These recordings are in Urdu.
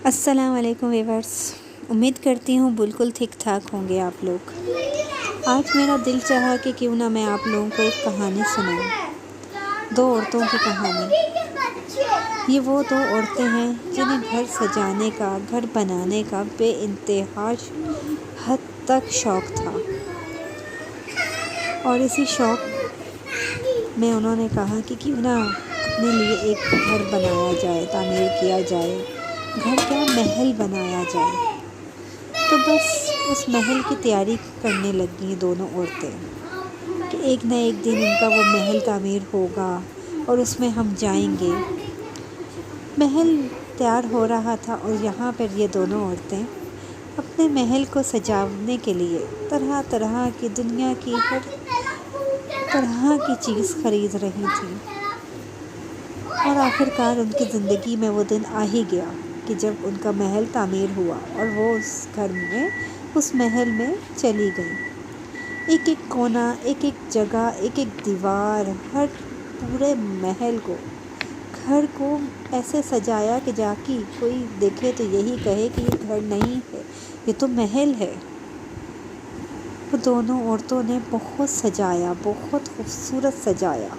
السلام علیکم ویورس، امید کرتی ہوں بالکل ٹھیک ٹھاک ہوں گے آپ لوگ۔ آج میرا دل چاہا کہ کیوں نہ میں آپ لوگوں کو ایک کہانی سناؤں، دو عورتوں کی کہانی۔ یہ وہ دو عورتیں ہیں جنہیں گھر سجانے کا، گھر بنانے کا بے انتہا حد تک شوق تھا، اور اسی شوق میں انہوں نے کہا کہ کیوں نہ اپنے لیے ایک گھر بنایا جائے، تعمیر کیا جائے، گھر کیا محل بنایا جائے۔ تو بس اس محل کی تیاری کرنے لگ گئیں دونوں عورتیں کہ ایک نہ ایک دن ان کا وہ محل تعمیر ہوگا اور اس میں ہم جائیں گے۔ محل تیار ہو رہا تھا اور یہاں پر یہ دونوں عورتیں اپنے محل کو سجانے کے لیے طرح طرح کی، دنیا کی ہر طرح کی چیز خرید رہی تھیں، اور آخرکار ان کی زندگی میں وہ دن آ ہی گیا کہ جب ان کا محل تعمیر ہوا اور وہ اس گھر میں، اس محل میں چلی گئیں۔ ایک ایک کونا، ایک ایک جگہ، ایک ایک دیوار، ہر پورے محل کو، گھر کو ایسے سجایا کہ جا کے کوئی دیکھے تو یہی کہے کہ یہ گھر نہیں ہے، یہ تو محل ہے۔ وہ دونوں عورتوں نے بہت سجایا، بہت خوبصورت سجایا۔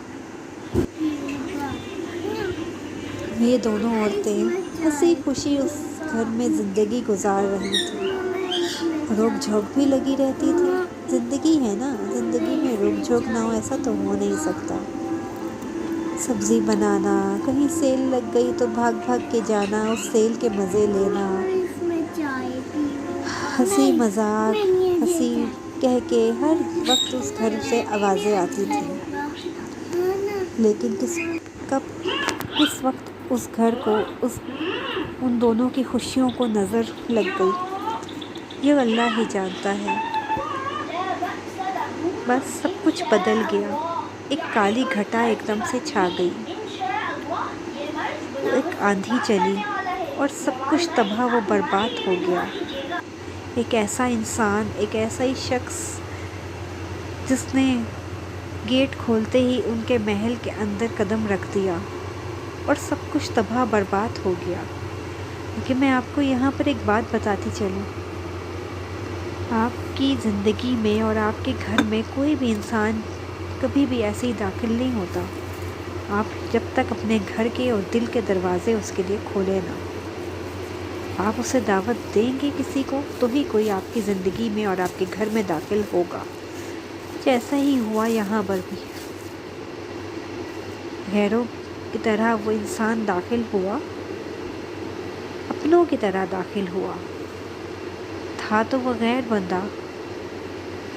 یہ دونوں عورتیں ہنسی خوشی اس گھر میں زندگی گزار رہی تھیں۔ روک جھوک بھی لگی رہتی تھی، زندگی ہے نا، زندگی میں روک جھوک نہ ہو ایسا تو ہو نہیں سکتا۔ سبزی بنانا، کہیں سیل لگ گئی تو بھاگ بھاگ کے جانا، اس سیل کے مزے لینا، ہنسی مذاق، ہنسی کہہ کے ہر وقت اس گھر سے آوازیں آتی تھیں۔ لیکن کس وقت اس گھر کو، ان دونوں کی خوشیوں کو نظر لگ گئی، یہ اللہ ہی جانتا ہے۔ بس سب کچھ بدل گیا، ایک کالی گھٹا ایک دم سے چھا گئی، ایک آندھی چلی اور سب کچھ تباہ و برباد ہو گیا۔ ایک ایسا انسان، ایک ایسا ہی شخص جس نے گیٹ کھولتے ہی ان کے محل کے اندر قدم رکھ دیا اور سب کچھ تباہ برباد ہو گیا۔ لیکن میں آپ کو یہاں پر ایک بات بتاتی چلوں، آپ کی زندگی میں اور آپ کے گھر میں کوئی بھی انسان کبھی بھی ایسے ہی داخل نہیں ہوتا، آپ جب تک اپنے گھر کے اور دل کے دروازے اس کے لیے کھولے نہ، آپ اسے دعوت دیں گے کسی کو تو ہی کوئی آپ کی زندگی میں اور آپ کے گھر میں داخل ہوگا۔ جیسا ہی ہوا یہاں پر بھی، غیروں کی طرح وہ انسان داخل ہوا، اپنوں کی طرح داخل ہوا، تھا تو وہ غیر بندہ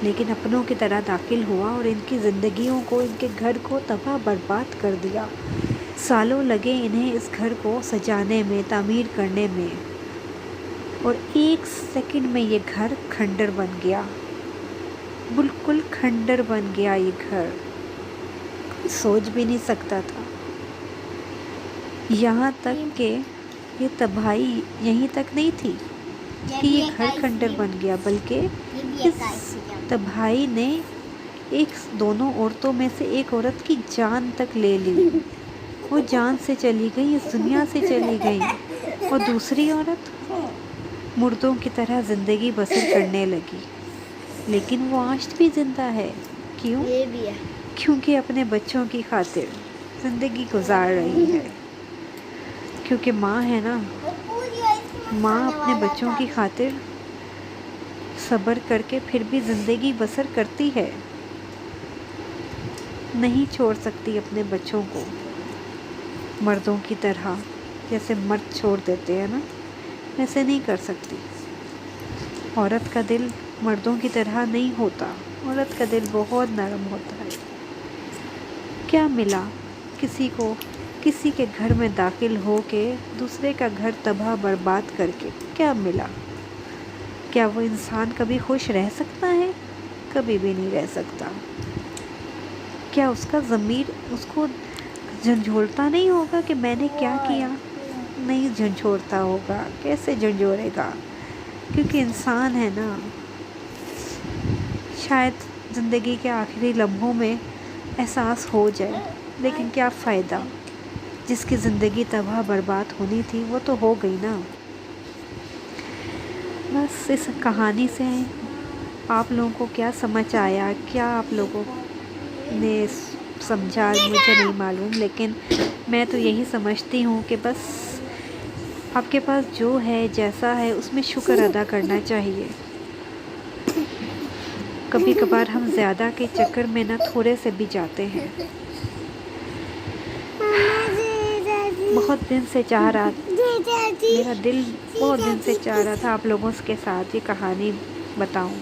لیکن اپنوں کی طرح داخل ہوا اور ان کی زندگیوں کو، ان کے گھر کو تباہ برباد کر دیا۔ سالوں لگے انہیں اس گھر کو سجانے میں، تعمیر کرنے میں، اور ایک سیکنڈ میں یہ گھر کھنڈر بن گیا، بالکل کھنڈر بن گیا۔ یہ گھر کوئی سوچ بھی نہیں سکتا تھا۔ یہاں تک کہ یہ تباہی یہیں تک نہیں تھی کہ یہ گھر کھنڈر بن گیا، بلکہ اس تباہی نے دونوں عورتوں میں سے ایک عورت کی جان تک لے لی۔ وہ جان سے چلی گئی، اس دنیا سے چلی گئی، اور دوسری عورت مردوں کی طرح زندگی بسر کرنے لگی۔ لیکن وہ آج بھی زندہ ہے۔ کیوں؟ کیونکہ اپنے بچوں کی خاطر زندگی گزار رہی ہے، کیونکہ ماں ہے نا، ماں اپنے بچوں کی خاطر صبر کر کے پھر بھی زندگی بسر کرتی ہے، نہیں چھوڑ سکتی اپنے بچوں کو مردوں کی طرح، جیسے مرد چھوڑ دیتے ہیں نا، ویسے نہیں کر سکتی۔ عورت کا دل مردوں کی طرح نہیں ہوتا، عورت کا دل بہت نرم ہوتا ہے۔ کیا ملا کسی کو کسی کے گھر میں داخل ہو کے دوسرے کا گھر تباہ برباد کر کے؟ کیا ملا؟ کیا وہ انسان کبھی خوش رہ سکتا ہے؟ کبھی بھی نہیں رہ سکتا۔ کیا اس کا ضمیر اس کو جھنجھوڑتا نہیں ہوگا کہ میں نے کیا کیا؟ نہیں جھنجھوڑتا ہوگا۔ کیسے جھنجھوڑے گا؟ کیونکہ انسان ہے نا۔ شاید زندگی کے آخری لمحوں میں احساس ہو جائے، لیکن کیا فائدہ؟ جس کی زندگی تباہ برباد ہونی تھی وہ تو ہو گئی نا۔ بس اس کہانی سے آپ لوگوں کو کیا سمجھ آیا، کیا آپ لوگوں نے سمجھا، مجھے نہیں معلوم، لیکن میں تو یہی سمجھتی ہوں کہ بس آپ کے پاس جو ہے، جیسا ہے، اس میں شکر ادا کرنا چاہیے۔ کبھی کبھار ہم زیادہ کے چکر میں نہ تھوڑے سے بھی جاتے ہیں۔ بہت دن سے چاہ رہا، میرا دل بہت دن سے چاہ رہا تھا آپ لوگوں کے ساتھ یہ کہانی بتاؤں۔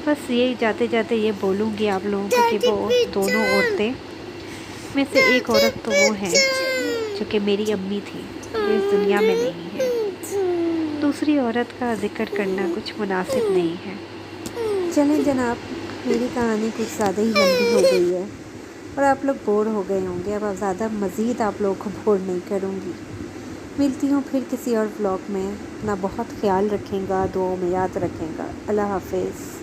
بس یہ جاتے جاتے یہ بولوں گی آپ لوگوں کو کہ وہ دونوں عورتیں میں سے ایک عورت تو وہ ہیں جو کہ میری امی تھی، جو اس دنیا میں نہیں ہے۔ دوسری عورت کا ذکر کرنا کچھ مناسب نہیں ہے۔ چلیں جناب، میری کہانی کچھ زیادہ ہی لمبی ہو گئی ہے اور آپ لوگ بور ہو گئے ہوں گے۔ اب زیادہ مزید آپ لوگوں کو بور نہیں کروں گی۔ ملتی ہوں پھر کسی اور ولاگ میں۔ اپنا بہت خیال رکھیں گا، دعاؤں میں یاد رکھیں گا۔ اللہ حافظ۔